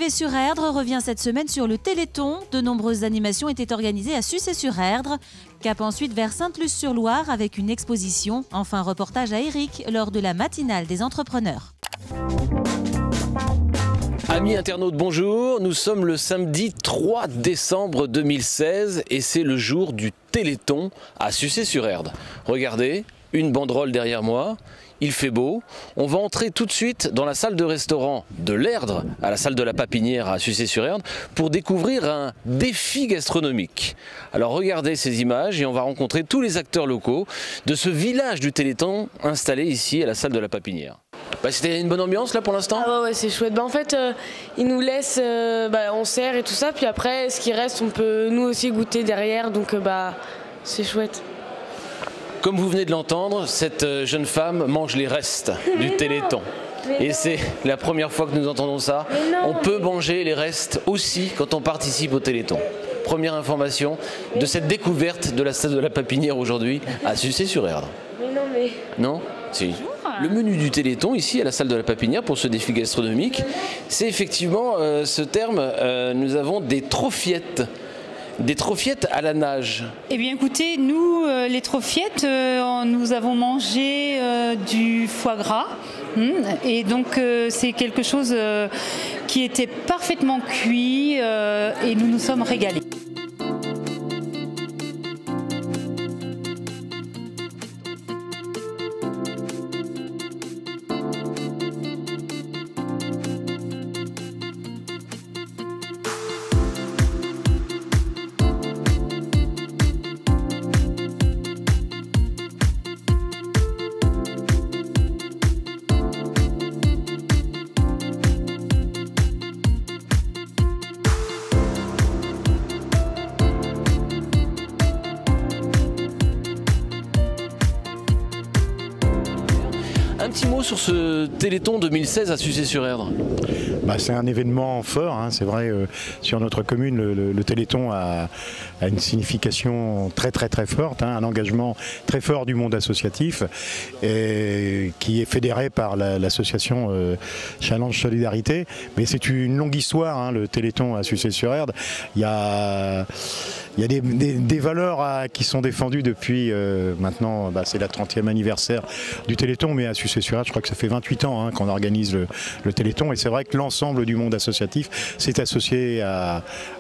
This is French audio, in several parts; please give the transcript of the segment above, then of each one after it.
TV-sur-Erdre revient cette semaine sur le Téléthon. De nombreuses animations étaient organisées à Sucé-sur-Erdre. Cap ensuite vers Sainte-Luce-sur-Loire avec une exposition. Enfin, reportage à Éric lors de la matinale des entrepreneurs. Amis internautes, bonjour. Nous sommes le samedi 3 décembre 2016 et c'est le jour du Téléthon à Sucé-sur-Erdre. Regardez, une banderole derrière moi. Il fait beau. On va entrer tout de suite dans la salle de restaurant de l'Erdre, à la salle de la Papinière à Sucé-sur-Erdre, pour découvrir un défi gastronomique. Alors regardez ces images et on va rencontrer tous les acteurs locaux de ce village du Téléthon installé ici à la salle de la Papinière. C'était une bonne ambiance là pour l'instant? Ah ouais, c'est chouette. En fait, ils nous laissent, on sert et tout ça, puis après, ce qui reste, on peut nous aussi goûter derrière, donc c'est chouette. Comme vous venez de l'entendre, cette jeune femme mange les restes du Téléthon. Et c'est la première fois que nous entendons ça. On peut manger les restes aussi quand on participe au Téléthon. Première information de cette découverte de la salle de la Papinière aujourd'hui à Sucé-sur-Erdre. Non? Si. Le menu du Téléthon ici à la salle de la Papinière pour ce défi gastronomique, c'est effectivement ce terme, nous avons des trophiettes. Des trophiettes à la nage. Eh bien écoutez, nous les trophiettes, nous avons mangé du foie gras et donc c'est quelque chose qui était parfaitement cuit et nous nous sommes régalés. Un petit mot sur ce Téléthon 2016 à Sucé-sur-Erdre. C'est un événement fort, hein. C'est vrai, sur notre commune, le Téléthon a une signification très forte, hein, un engagement très fort du monde associatif et qui est fédéré par l'association Challenge Solidarité. Mais c'est une longue histoire, hein, le Téléthon à Sucé-sur-Erdre. Il y a des valeurs qui sont défendues depuis maintenant, c'est la 30e anniversaire du Téléthon, mais à Sucé-sur-Erdre, je crois que ça fait 28 ans qu'on organise le Téléthon, et c'est vrai que l'ensemble du monde associatif s'est associé,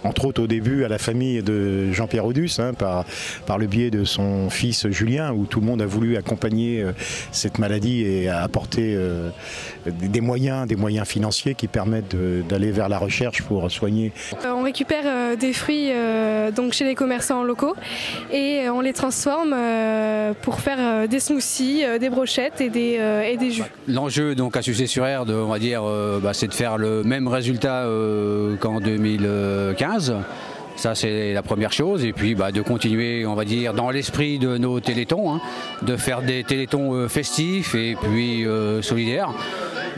entre autres au début, à la famille de Jean-Pierre Audus, hein, par le biais de son fils Julien, où tout le monde a voulu accompagner cette maladie et apporter des moyens financiers qui permettent d'aller vers la recherche pour soigner. On récupère des fruits donc chez les commerçants locaux et on les transforme pour faire des smoothies, des brochettes et des jus. L'enjeu donc à Sucé-sur-Erdre, on va dire, c'est de faire le même résultat qu'en 2015. Ça c'est la première chose, et puis de continuer, on va dire, dans l'esprit de nos télétons, hein, de faire des télétons festifs et puis solidaires.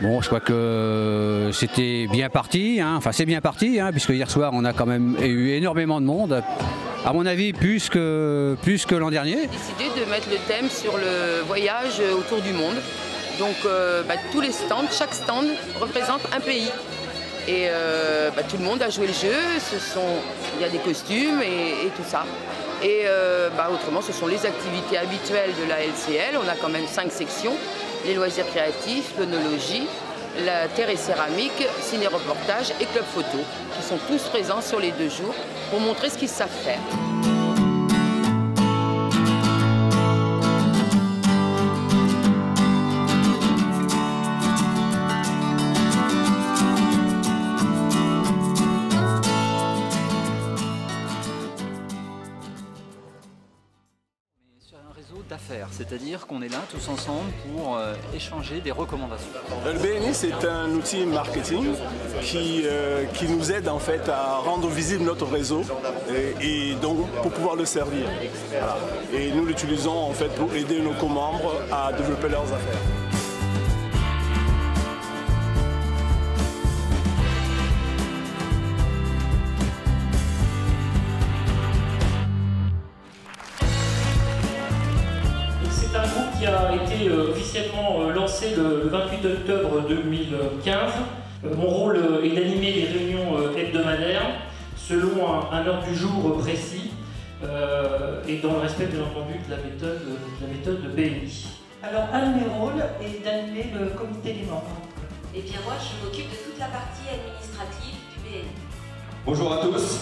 Bon, je crois que c'était bien parti, hein. Enfin c'est bien parti, hein, puisque hier soir on a quand même eu énormément de monde, à mon avis plus que l'an dernier. J'ai décidé de mettre le thème sur le voyage autour du monde. Donc tous les stands, chaque stand représente un pays. Et tout le monde a joué le jeu, il y a des costumes et tout ça. Et autrement, ce sont les activités habituelles de la LCL. On a quand même 5 sections, les loisirs créatifs, l'œnologie, la terre et céramique, ciné-reportage et club photo, qui sont tous présents sur les 2 jours pour montrer ce qu'ils savent faire. D'affaires, c'est-à-dire qu'on est là tous ensemble pour échanger des recommandations. Le BNI, c'est un outil marketing qui nous aide en fait à rendre visible notre réseau et donc pour pouvoir le servir. Voilà. Et nous l'utilisons en fait pour aider nos co-membres à développer leurs affaires. C'est un groupe qui a été officiellement lancé le 28 octobre 2015 Mon rôle est d'animer les réunions hebdomadaires selon un ordre du jour précis et dans le respect bien entendu de la méthode de BNI. Alors un de mes rôles est d'animer le comité des membres. Et bien moi je m'occupe de toute la partie administrative du BNI. Bonjour à tous.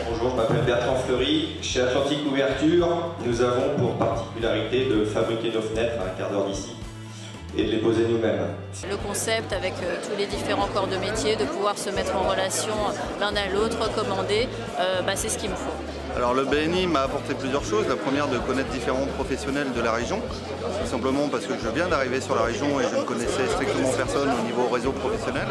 Bonjour, je m'appelle Bertrand Fleury. Chez Atlantique Ouverture, nous avons pour particularité de fabriquer nos fenêtres à un quart d'heure d'ici et de les poser nous-mêmes. Le concept avec tous les différents corps de métier, de pouvoir se mettre en relation l'un à l'autre, recommander, c'est ce qu'il me faut. Alors le BNI m'a apporté plusieurs choses. La première, de connaître différents professionnels de la région, tout simplement parce que je viens d'arriver sur la région et je ne connaissais strictement personne au niveau réseau professionnel.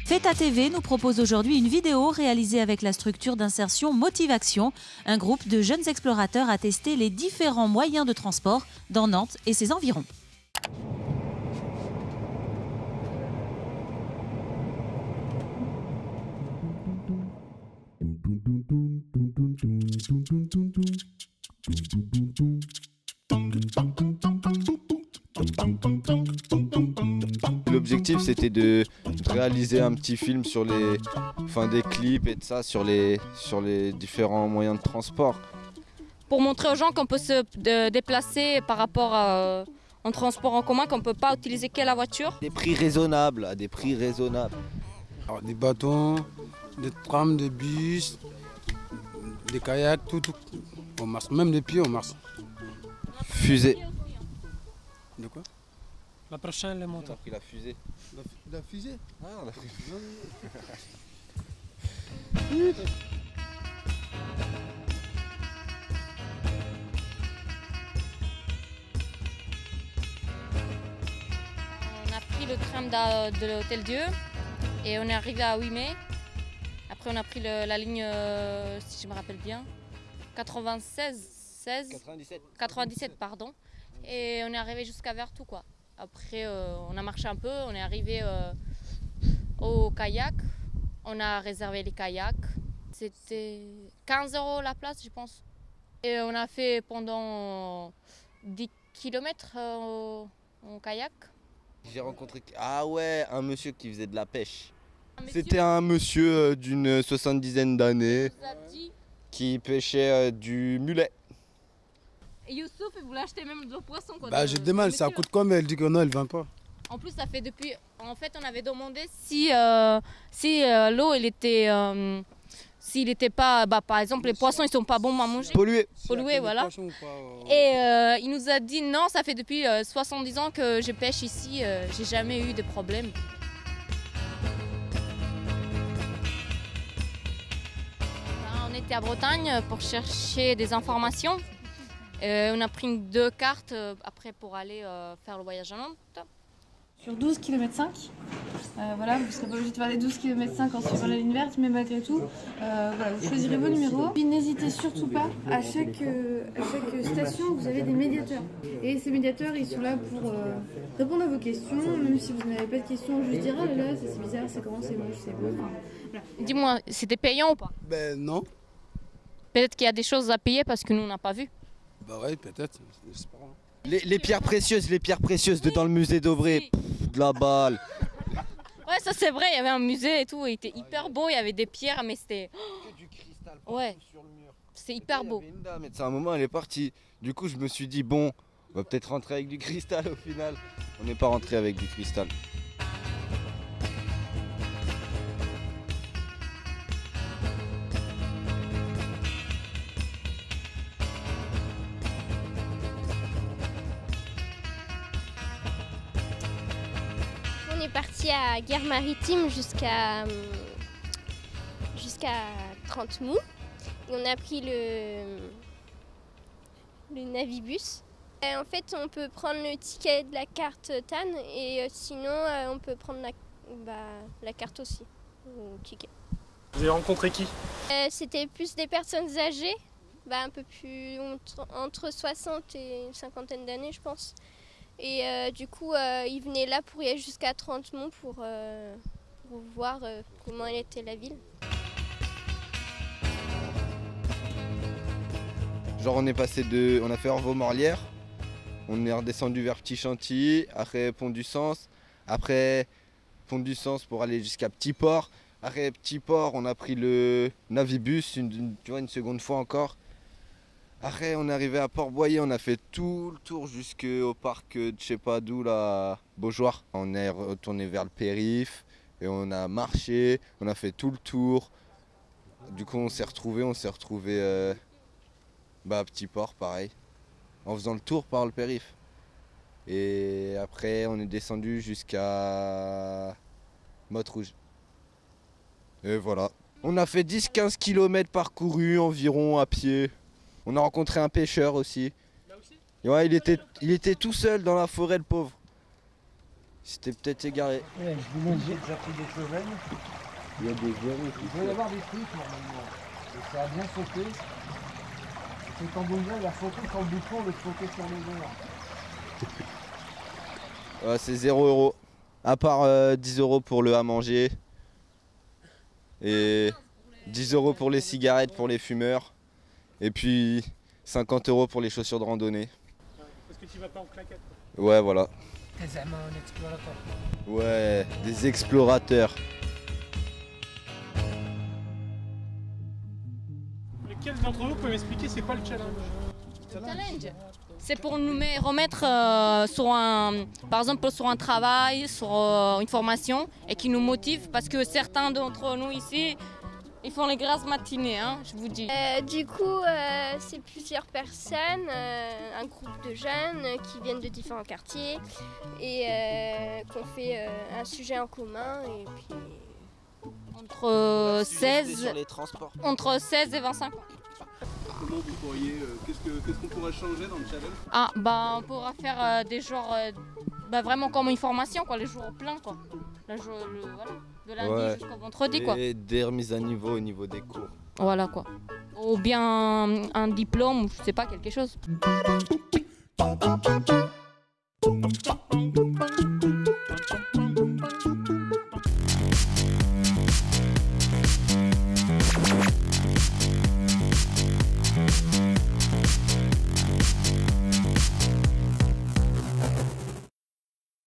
Feta TV nous propose aujourd'hui une vidéo réalisée avec la structure d'insertion Motive-Action. Un groupe de jeunes explorateurs a testé les différents moyens de transport dans Nantes et ses environs. L'objectif c'était de réaliser un petit film sur des clips et de ça sur les différents moyens de transport. Pour montrer aux gens qu'on peut se déplacer par rapport en transport en commun, qu'on ne peut pas utiliser que la voiture. Des prix raisonnables, à des prix raisonnables. Alors, des bâtons, des trams, des bus, des kayaks, tout. On marche, même les pieds on marche. Fusée. De quoi? La prochaine, les motos. La fusée. La fusée? Ah, la fusée. On a pris le tram de l'Hôtel Dieu et on est arrivé à 8 mai. Après on a pris la ligne, si je me rappelle bien, 97 pardon. Et on est arrivé jusqu'à Vertou quoi. Après on a marché un peu, on est arrivé au kayak. On a réservé les kayaks. C'était 15 € la place je pense. Et on a fait pendant 10 km en kayak. J'ai rencontré un monsieur qui faisait de la pêche. C'était un monsieur d'une 70aine d'années qui pêchait du mulet. Et Youssouf, il voulait acheter même de poisson. Je demande, ça coûte combien? Elle dit que non, elle ne vend pas. En plus, ça fait depuis... En fait, on avait demandé si l'eau, elle était... s'il n'était pas... par exemple, les poissons, ils ne sont pas bons à manger. Pollués. Pollués, voilà. Et il nous a dit non, ça fait depuis 70 ans que je pêche ici. J'ai jamais eu de problème. On était à Bretagne pour chercher des informations. On a pris 2 cartes après pour aller faire le voyage à Nantes. Sur 12 km 5, voilà, vous ne serez pas obligé de faire les 12 km 5 en suivant la ligne verte, mais malgré tout, vous choisirez vos numéros. Puis n'hésitez surtout pas, à chaque station, vous avez des médiateurs. Et ces médiateurs, ils sont là pour répondre à vos questions, même si vous n'avez pas de questions, juste dire ah là là, c'est bizarre, c'est comment, c'est moche, c'est beau. Voilà. Dis-moi, c'était payant ou pas? Non. Peut-être qu'il y a des choses à payer parce que nous, on n'a pas vu. Bah ouais, peut-être, c'est pas grave. Les pierres précieuses dans le musée d'Auvray, de la balle. Ouais, ça c'est vrai, il y avait un musée et tout, il était hyper beau, il y avait des pierres, mais c'était... Du cristal ouais, sur le mur. C'est hyper beau. Il y avait une dame, et à un moment, elle est partie. Du coup, je me suis dit, bon, on va peut-être rentrer avec du cristal au final. On n'est pas rentré avec du cristal. On est parti à Gare Maritime jusqu'à 30 Mou. Et on a pris le Navibus. Et en fait, on peut prendre le ticket de la carte TAN et sinon, on peut prendre la carte aussi, le ticket. Vous avez rencontré qui? C'était plus des personnes âgées, un peu plus entre 60 et une cinquantaine d'années, je pense. Et du coup, ils venaient là pour y aller jusqu'à 30 Mont voir comment elle était la ville. Genre on est passé on a fait Orvaux-Morlière, on est redescendu vers Petit Chantilly, après Pont du Sens, après Pont du Sens pour aller jusqu'à Petit Port. Après Petit Port, on a pris le Navibus, tu vois, une seconde fois encore. Après on est arrivé à Port-Boyer, on a fait tout le tour jusqu'au parc de je sais pas d'où, là, Beaujoire. On est retourné vers le périph' et on a marché, on a fait tout le tour. Du coup on s'est retrouvé à Petit Port, pareil, en faisant le tour par le périph'. Et après, on est descendu jusqu'à Motte-Rouge. Et voilà. On a fait 10-15 km parcourus environ à pied. On a rencontré un pêcheur aussi. Là aussi ? Ouais, il était tout seul dans la forêt, le pauvre. Il s'était peut-être égaré. Ouais, je vous montre, j'ai déjà pris des cheveux. Il y a des verres. Il doit y avoir des trucs normalement. Et ça a bien sauté. C'est quand Bonga il a sauté sur le bouton, le sauté sur les verres. Ouais, c'est 0 €. À part 10 € pour le à manger. Et 10 € pour les cigarettes pour les fumeurs. Et puis 50 € pour les chaussures de randonnée. Parce que tu vas pas en claquette. Ouais, voilà. T'es un explorateur. Ouais, des explorateurs. Lequel d'entre vous peut m'expliquer c'est quoi le challenge? Challenge, c'est pour nous remettre par exemple sur un travail, sur une formation et qui nous motive parce que certains d'entre nous ici, ils font les grasses matinées, hein, je vous dis. Du coup, c'est plusieurs personnes, un groupe de jeunes qui viennent de différents quartiers et qu'on fait un sujet en commun et puis... Entre 16 et 25 ans. Comment vous pourriez, qu'est-ce qu'on pourrait changer dans le challenge? Ah bah on pourra faire des jours vraiment comme une formation quoi, les jours pleins quoi. Voilà, de lundi jusqu'au vendredi quoi. Et des remises à niveau au niveau des cours. Voilà quoi. Ou bien un diplôme ou je sais pas quelque chose.